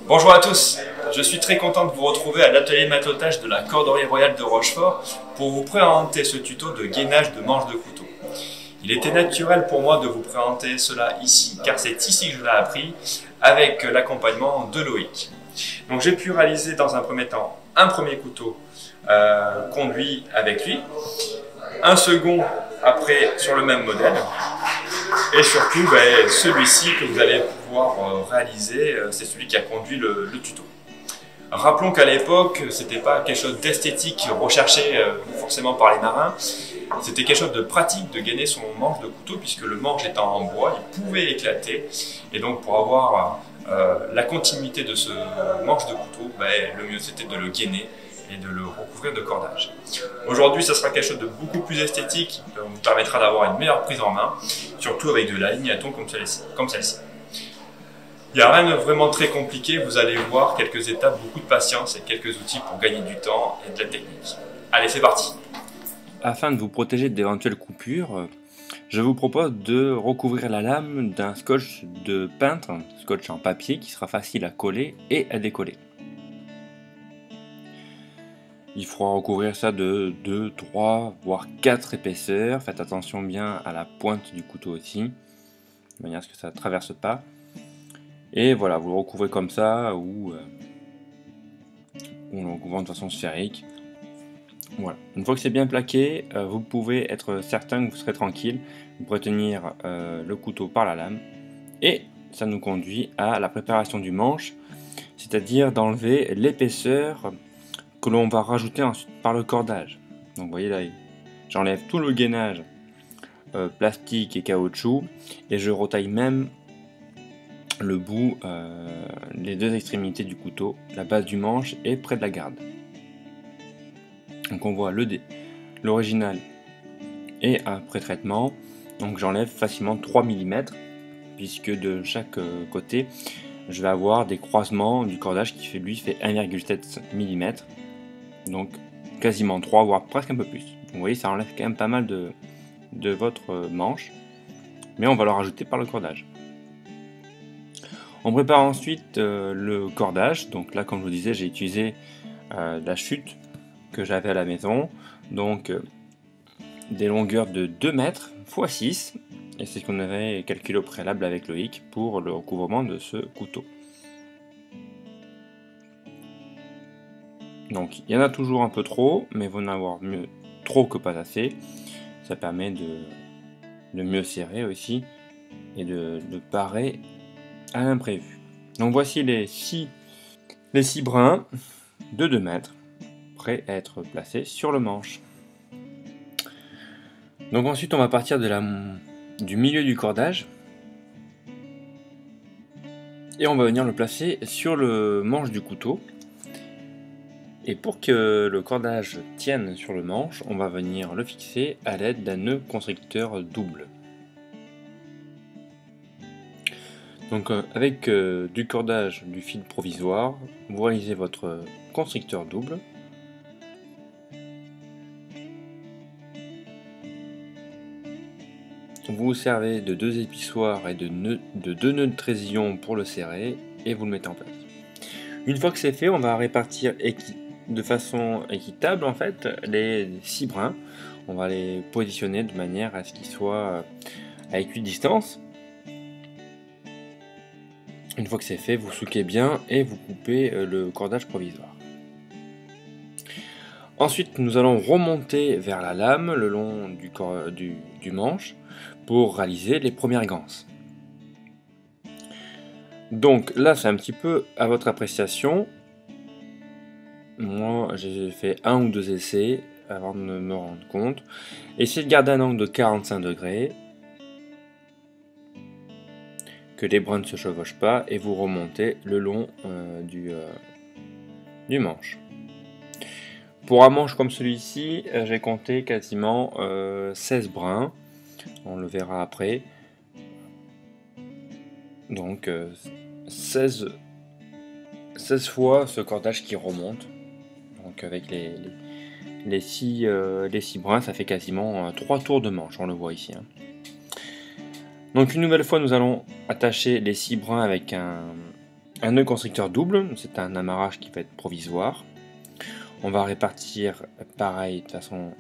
Bonjour à tous, je suis très content de vous retrouver à l'atelier maître-autage de la Corderie Royale de Rochefort pour vous présenter ce tuto de gainage de manche de couteau. Il était naturel pour moi de vous présenter cela ici, car c'est ici que je l'ai appris, avec l'accompagnement de Loïc. Donc j'ai pu réaliser dans un premier temps un premier couteau conduit avec lui, un second après sur le même modèle, et surtout celui-ci que vous allez pouvoir réaliser, c'est celui qui a conduit le tuto. Rappelons qu'à l'époque, c'était pas quelque chose d'esthétique recherché forcément par les marins, c'était quelque chose de pratique de gainer son manche de couteau, puisque le manche étant en bois, il pouvait éclater, et donc pour avoir la continuité de ce manche de couteau, le mieux c'était de le gainer et de le recouvrir de cordage. Aujourd'hui, ça sera quelque chose de beaucoup plus esthétique, qui vous permettra d'avoir une meilleure prise en main, surtout avec de l'alignaton comme celle-ci. Il n'y a rien de vraiment très compliqué, vous allez voir quelques étapes, beaucoup de patience et quelques outils pour gagner du temps et de la technique. Allez, c'est parti! Afin de vous protéger d'éventuelles coupures, je vous propose de recouvrir la lame d'un scotch de peintre, scotch en papier qui sera facile à coller et à décoller. Il faudra recouvrir ça de 2, 3, voire 4 épaisseurs. Faites attention bien à la pointe du couteau aussi, de manière à ce que ça ne traverse pas. Et voilà, vous le recouvrez comme ça ou le recouvrant de façon sphérique. Voilà. Une fois que c'est bien plaqué, vous pouvez être certain que vous serez tranquille. Vous pourrez tenir le couteau par la lame. Et ça nous conduit à la préparation du manche, c'est-à-dire d'enlever l'épaisseur que l'on va rajouter ensuite par le cordage. Donc vous voyez là, j'enlève tout le gainage plastique et caoutchouc et je retaille même le bout, les deux extrémités du couteau, la base du manche et près de la garde. Donc on voit l'original et après traitement. Donc j'enlève facilement 3 mm puisque de chaque côté je vais avoir des croisements du cordage qui lui fait 1,7 mm. Donc quasiment 3, voire presque un peu plus. Donc, vous voyez, ça enlève quand même pas mal de votre manche, mais on va le rajouter par le cordage. On prépare ensuite le cordage. Donc là, comme je vous disais, j'ai utilisé la chute que j'avais à la maison, donc des longueurs de 2 mètres x 6, et c'est ce qu'on avait calculé au préalable avec Loïc pour le recouvrement de ce couteau. Donc il y en a toujours un peu trop, mais il vaut en avoir mieux trop que pas assez. Ça permet de mieux serrer aussi et de parer à l'imprévu. Donc voici les 6 brins de 2 mètres prêts à être placés sur le manche. Donc ensuite on va partir du milieu du cordage et on va venir le placer sur le manche du couteau. Et pour que le cordage tienne sur le manche, on va venir le fixer à l'aide d'un nœud constricteur double. Donc avec du cordage, du fil provisoire, vous réalisez votre constricteur double. Vous vous servez de 2 épissoirs et de 2 nœuds de trésillon pour le serrer et vous le mettez en place. Une fois que c'est fait, on va répartir de façon équitable en fait les 6 brins. On va les positionner de manière à ce qu'ils soient à équidistance. Une fois que c'est fait, vous souquez bien et vous coupez le cordage provisoire. Ensuite, nous allons remonter vers la lame le long du manche pour réaliser les premières ganses. Donc là, c'est un petit peu à votre appréciation. Moi, j'ai fait 1 ou 2 essais avant de me rendre compte. Essayez de garder un angle de 45 degrés, que les brins ne se chevauchent pas, et vous remontez le long du manche. Pour un manche comme celui-ci, j'ai compté quasiment 16 brins. On le verra après. Donc 16 fois ce cordage qui remonte. Donc avec les 6 brins, ça fait quasiment 3 tours de manche, on le voit ici. Donc une nouvelle fois, nous allons attacher les 6 brins avec un nœud constricteur double, c'est un amarrage qui va être provisoire. On va répartir pareil de façon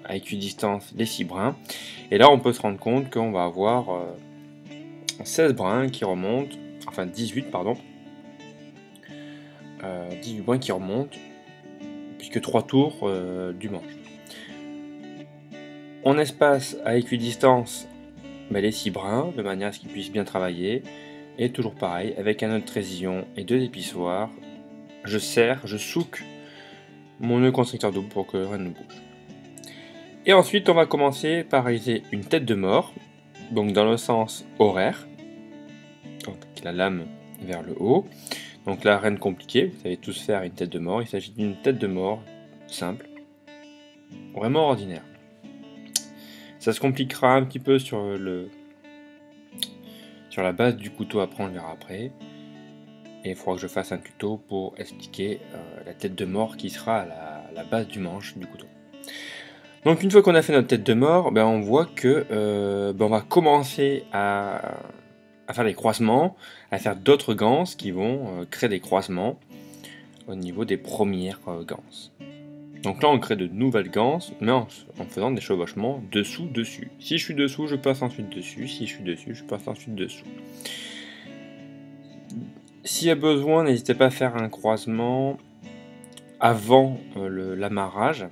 à équidistance les 6 brins. Et là on peut se rendre compte qu'on va avoir 16 brins qui remontent, enfin 18 pardon, 18 brins qui remontent, puisque 3 tours du manche. On espace à équidistance les 6 brins, de manière à ce qu'ils puissent bien travailler. Et toujours pareil, avec un nœud de trésillon et 2 épissoirs, je serre, je souque mon nœud constricteur double pour que rien ne bouge. Et ensuite, on va commencer par réaliser une tête de mort, donc dans le sens horaire, donc la lame vers le haut. Donc là, rien de compliqué, vous savez tous faire une tête de mort. Il s'agit d'une tête de mort simple, vraiment ordinaire. Ça se compliquera un petit peu sur la base du couteau, après on le verra après. Et il faudra que je fasse un tuto pour expliquer la tête de mort qui sera à la base du manche du couteau. Donc une fois qu'on a fait notre tête de mort, on voit que on va commencer à faire des croisements, à faire d'autres ganses qui vont créer des croisements au niveau des premières ganses. Donc là on crée de nouvelles ganses, mais en faisant des chevauchements dessous-dessus. Si je suis dessous, je passe ensuite dessus. Si je suis dessus, je passe ensuite dessous. S'il y a besoin, n'hésitez pas à faire un croisement avant l'amarrage,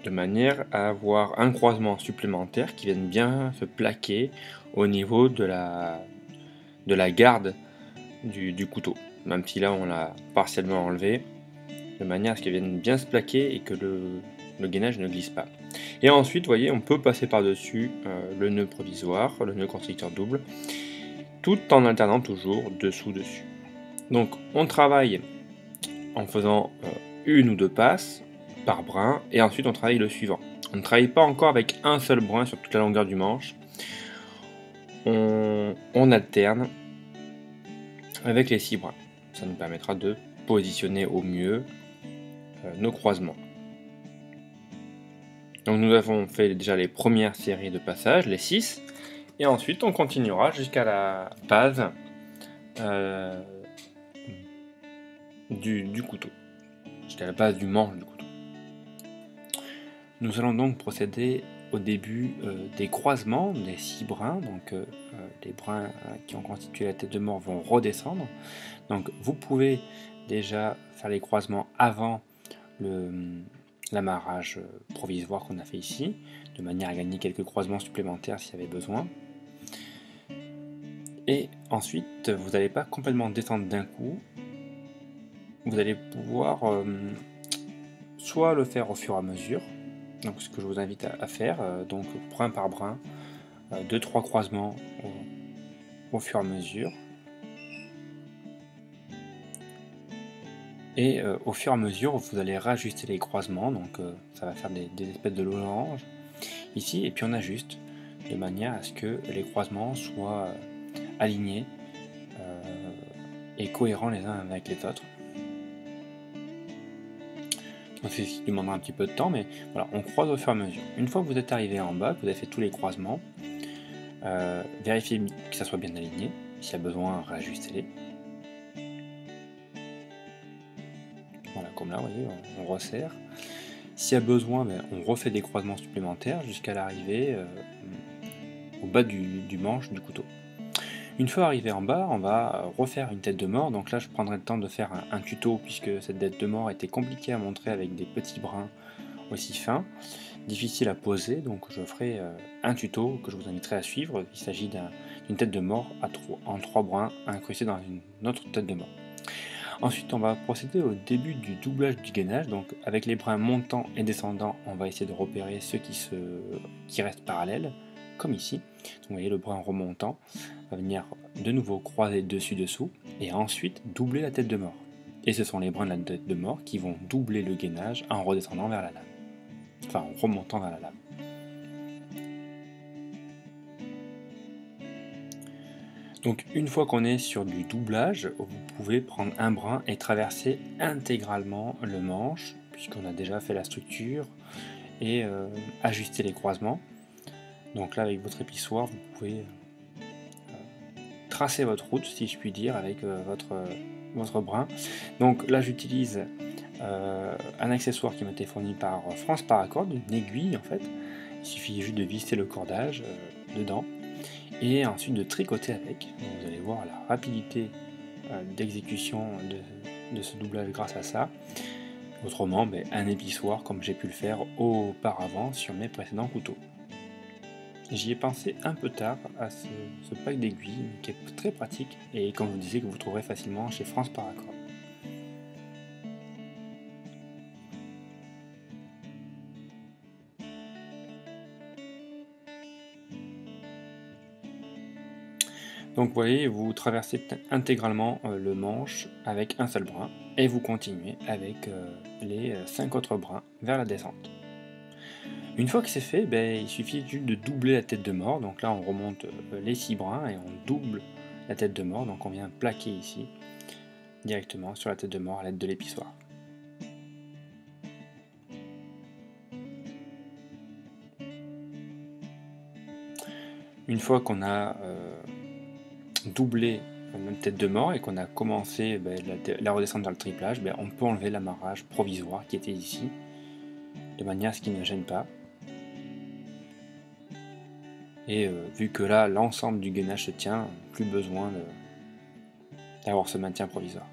de manière à avoir un croisement supplémentaire qui vienne bien se plaquer au niveau de la garde du couteau. Même si là on l'a partiellement enlevé, de manière à ce qu'il vienne bien se plaquer et que le gainage ne glisse pas. Et ensuite, vous voyez, on peut passer par-dessus le nœud provisoire, le nœud constricteur double, tout en alternant toujours dessous-dessus. Donc on travaille en faisant une ou deux passes par brin, et ensuite on travaille le suivant. On ne travaille pas encore avec un seul brin sur toute la longueur du manche. On alterne avec les 6 brins. Ça nous permettra de positionner au mieux nos croisements. Donc nous avons fait déjà les premières séries de passages, les 6, et ensuite on continuera jusqu'à la base du couteau, jusqu'à la base du manche du couteau. Nous allons donc procéder au début des croisements des 6 brins, donc les brins qui ont constitué la tête de mort vont redescendre. Donc vous pouvez déjà faire les croisements avant l'amarrage provisoire qu'on a fait ici, de manière à gagner quelques croisements supplémentaires s'il y avait besoin. Et ensuite, vous n'allez pas complètement descendre d'un coup, vous allez pouvoir soit le faire au fur et à mesure, donc ce que je vous invite à faire, donc brin par brin, 2-3 croisements au fur et à mesure. Et au fur et à mesure, vous allez réajuster les croisements, donc ça va faire des espèces de losanges ici, et puis on ajuste de manière à ce que les croisements soient alignés et cohérents les uns avec les autres. Donc c'est ce qui demandera un petit peu de temps, mais voilà, on croise au fur et à mesure. Une fois que vous êtes arrivé en bas, que vous avez fait tous les croisements, vérifiez que ça soit bien aligné. S'il y a besoin, réajustez-les. Voilà, comme là, vous voyez, on resserre. S'il y a besoin, on refait des croisements supplémentaires jusqu'à l'arrivée au bas du manche du couteau. Une fois arrivé en bas, on va refaire une tête de mort. Donc là, je prendrai le temps de faire un tuto, puisque cette tête de mort était compliquée à montrer avec des petits brins aussi fins, difficile à poser. Donc je ferai un tuto que je vous inviterai à suivre. Il s'agit d'une tête de mort en 3 brins incrustés dans une autre tête de mort. Ensuite, on va procéder au début du doublage du gainage. Donc avec les brins montants et descendants, on va essayer de repérer ceux qui restent parallèles, comme ici. Donc vous voyez, le brin remontant va venir de nouveau croiser dessus-dessous et ensuite doubler la tête de mort. Et ce sont les brins de la tête de mort qui vont doubler le gainage en redescendant vers la lame. Enfin, en remontant vers la lame. Donc une fois qu'on est sur du doublage, vous pouvez prendre un brin et traverser intégralement le manche, puisqu'on a déjà fait la structure, et ajuster les croisements. Donc là, avec votre épissoir, vous pouvez tracer votre route, si je puis dire, avec votre brin. Donc là j'utilise un accessoire qui m'a été fourni par France Paracord, une aiguille en fait. Il suffit juste de visser le cordage dedans et ensuite de tricoter avec. Donc, vous allez voir la rapidité d'exécution de ce doublage grâce à ça. Autrement, un épissoir comme j'ai pu le faire auparavant sur mes précédents couteaux. J'y ai pensé un peu tard à ce pack d'aiguilles qui est très pratique et comme je vous disais que vous trouverez facilement chez France Paracord. Donc vous voyez, vous traversez intégralement le manche avec un seul brin et vous continuez avec les 5 autres brins vers la descente. Une fois que c'est fait, il suffit juste de doubler la tête de mort. Donc là on remonte les 6 brins et on double la tête de mort. Donc on vient plaquer ici directement sur la tête de mort à l'aide de l'épissoir. Une fois qu'on a doublé notre tête de mort et qu'on a commencé la redescente vers le triplage, on peut enlever l'amarrage provisoire qui était ici, de manière à ce qu'il ne gêne pas. Et vu que là l'ensemble du gainage se tient, plus besoin d'avoir ce maintien provisoire.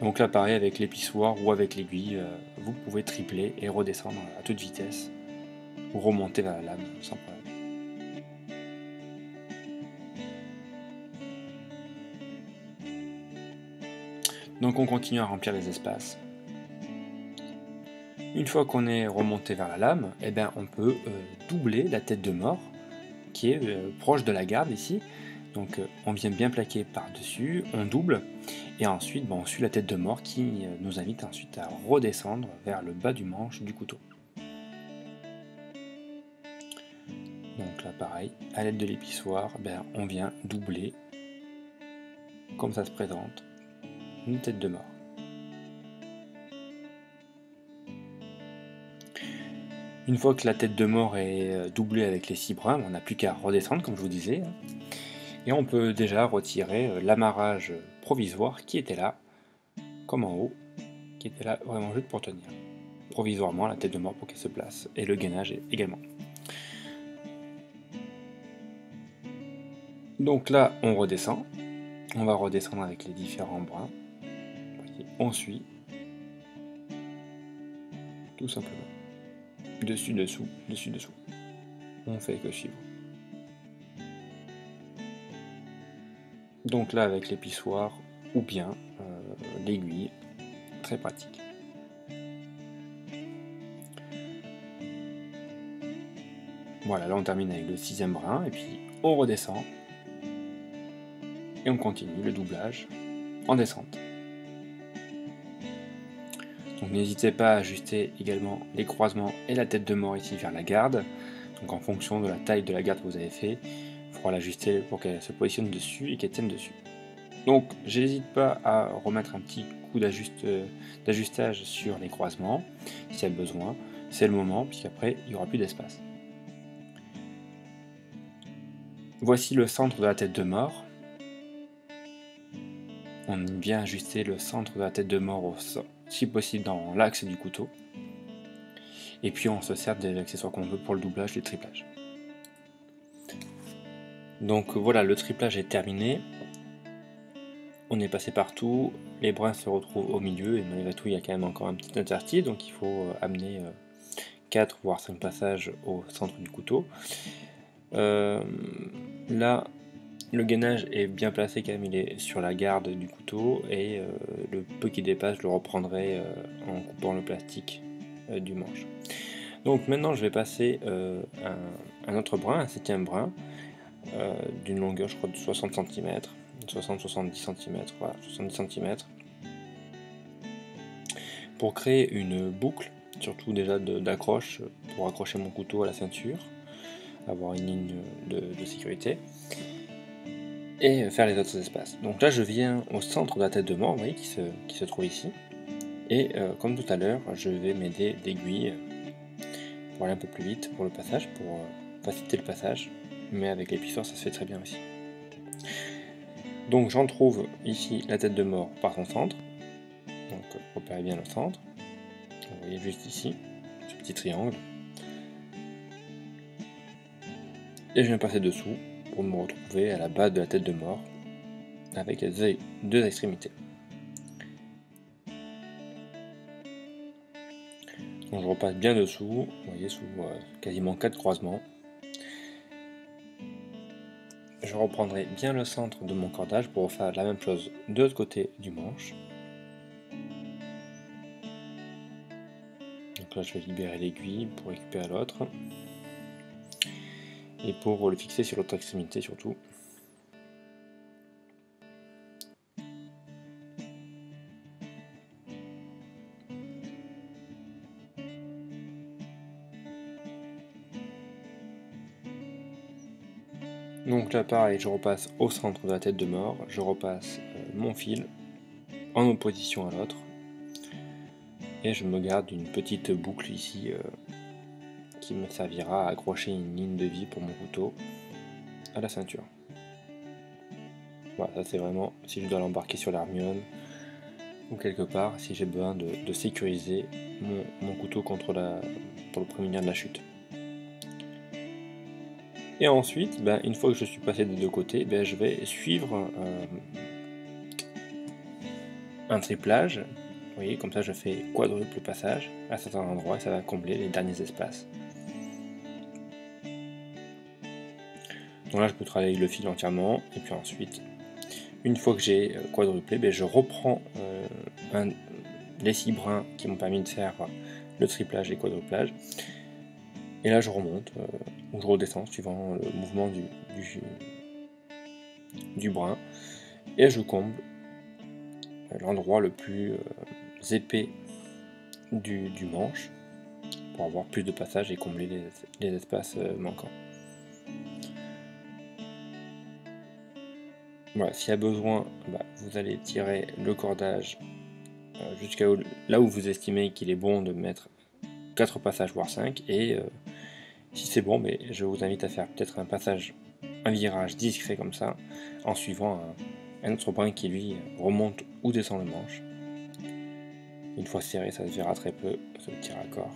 Donc là pareil avec l'épissoir ou avec l'aiguille, vous pouvez tripler et redescendre à toute vitesse ou remonter vers la lame sans problème. Donc on continue à remplir les espaces. Une fois qu'on est remonté vers la lame, on peut doubler la tête de mort qui est proche de la garde ici. Donc on vient bien plaquer par-dessus, on double, et ensuite on suit la tête de mort qui nous invite ensuite à redescendre vers le bas du manche du couteau. Donc là pareil, à l'aide de l'épissoir, on vient doubler, comme ça se présente, une tête de mort. Une fois que la tête de mort est doublée avec les 6 brins, on n'a plus qu'à redescendre comme je vous disais. Et on peut déjà retirer l'amarrage provisoire qui était là, comme en haut, qui était là vraiment juste pour tenir provisoirement la tête de mort pour qu'elle se place, et le gainage également. Donc là, on redescend. On va redescendre avec les différents brins. On suit, tout simplement. Dessus, dessous, dessus, dessous. On fait que suivre. Donc là avec l'épissoir ou bien l'aiguille, très pratique. Voilà, là on termine avec le 6e brin et puis on redescend et on continue le doublage en descente. Donc n'hésitez pas à ajuster également les croisements et la tête de mort ici vers la garde. Donc en fonction de la taille de la garde que vous avez fait, il faudra l'ajuster pour qu'elle se positionne dessus et qu'elle tienne dessus. Donc j'hésite pas à remettre un petit coup d'ajustage sur les croisements si y a besoin. C'est le moment puisqu'après il n'y aura plus d'espace. Voici le centre de la tête de mort. On vient ajuster le centre de la tête de mort si possible dans l'axe du couteau. Et puis on se sert des accessoires qu'on veut pour le doublage et le triplage. Donc voilà, le triplage est terminé. On est passé partout, les brins se retrouvent au milieu et malgré tout il y a quand même encore un petit interstice, donc il faut amener 4 voire 5 passages au centre du couteau. Là le gainage est bien placé quand même, il est sur la garde du couteau et le peu qui dépasse je le reprendrai en coupant le plastique du manche. Donc maintenant je vais passer un autre brin, un 7e brin d'une longueur je crois de 60 cm, 60-70 cm, voilà 70 cm, pour créer une boucle, surtout déjà d'accroche pour accrocher mon couteau à la ceinture, avoir une ligne de sécurité et faire les autres espaces. Donc là je viens au centre de la tête de mort, vous voyez, qui se trouve ici, et comme tout à l'heure je vais m'aider d'aiguilles pour aller un peu plus vite pour le passage, pour faciliter le passage, mais avec l'épissoir ça se fait très bien aussi. Donc j'en trouve ici la tête de mort par son centre, donc repérez bien le centre, vous voyez juste ici, ce petit triangle, et je viens passer dessous pour me retrouver à la base de la tête de mort, avec les deux extrémités. Donc je repasse bien dessous, vous voyez, sous quasiment 4 croisements. Je reprendrai bien le centre de mon cordage pour faire la même chose de l'autre côté du manche. Donc là je vais libérer l'aiguille pour récupérer l'autre. Et pour le fixer sur l'autre extrémité surtout. Donc là pareil, je repasse au centre de la tête de mort, je repasse mon fil en opposition à l'autre, et je me garde une petite boucle ici qui me servira à accrocher une ligne de vie pour mon couteau à la ceinture. Voilà, ça c'est vraiment si je dois l'embarquer sur l'Hermione ou quelque part, si j'ai besoin de sécuriser mon couteau pour le prémunir de la chute. Et ensuite, une fois que je suis passé des deux côtés, je vais suivre un triplage. Vous voyez, comme ça je fais quadruple passage à certains endroits et ça va combler les derniers espaces. Donc là je peux travailler le fil entièrement et puis ensuite, une fois que j'ai quadruplé, je reprends les 6 brins qui m'ont permis de faire le triplage et quadruplage. Et là je remonte ou je redescends suivant le mouvement du brin et je comble l'endroit le plus épais du manche pour avoir plus de passage et combler les espaces manquants. Voilà, s'il y a besoin, vous allez tirer le cordage jusqu'à là où vous estimez qu'il est bon de mettre 4 passages voire 5 et si c'est bon, je vous invite à faire peut-être un virage discret comme ça, en suivant un autre brin qui lui remonte ou descend le manche. Une fois serré, ça se verra très peu, ce petit raccord.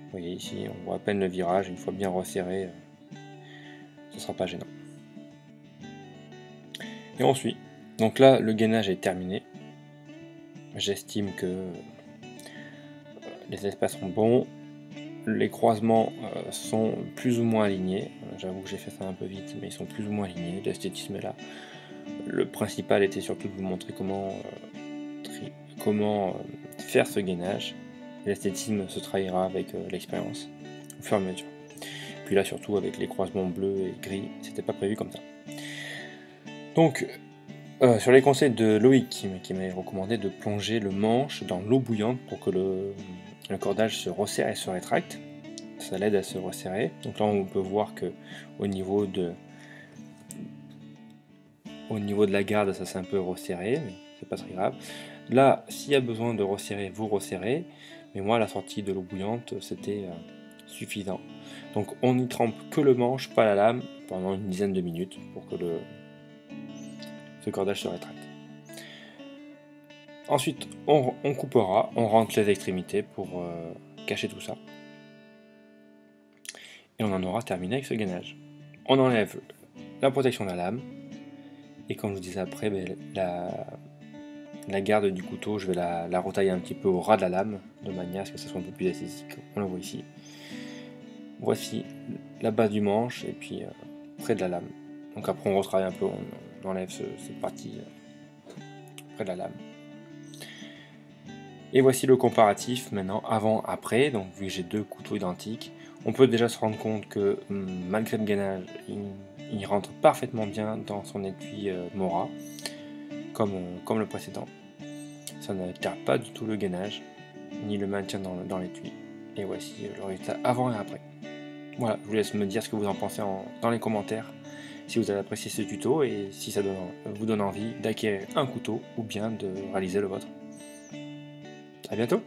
Vous voyez ici, on voit à peine le virage, une fois bien resserré, ce ne sera pas gênant. Et ensuite, donc là le gainage est terminé. J'estime que les espaces sont bons, les croisements sont plus ou moins alignés. J'avoue que j'ai fait ça un peu vite, mais ils sont plus ou moins alignés. L'esthétisme est là. Le principal était surtout de vous montrer comment faire ce gainage. L'esthétisme se trahira avec l'expérience au fur et à mesure. Puis là surtout avec les croisements bleus et gris, c'était pas prévu comme ça. Donc sur les conseils de Loïc qui m'avait recommandé de plonger le manche dans l'eau bouillante pour que le cordage se resserre et se rétracte, ça l'aide à se resserrer. Donc là on peut voir que au niveau de la garde ça s'est un peu resserré, mais c'est pas très grave. Là s'il y a besoin de resserrer, vous resserrez, mais moi à la sortie de l'eau bouillante c'était suffisant. Donc on n'y trempe que le manche, pas la lame, pendant une dizaine de minutes pour que ce cordage se rétracte. Ensuite, on coupera, on rentre les extrémités pour cacher tout ça. Et on en aura terminé avec ce gainage. On enlève la protection de la lame. Et comme je vous disais après, la garde du couteau, je vais la retailler un petit peu au ras de la lame, de manière à ce que ça soit un peu plus esthétique. On le voit ici. Voici la base du manche et puis près de la lame. Donc après on retravaille un peu, on enlève cette partie près de la lame. Et voici le comparatif maintenant avant-après. Donc vu que j'ai deux couteaux identiques, on peut déjà se rendre compte que malgré le gainage, il rentre parfaitement bien dans son étui Mora, comme le précédent. Ça n'altère pas du tout le gainage, ni le maintien dans l'étui. Et voici le résultat avant et après. Voilà, je vous laisse me dire ce que vous en pensez dans les commentaires, si vous avez apprécié ce tuto et si ça vous donne envie d'acquérir un couteau ou bien de réaliser le vôtre. A bientôt!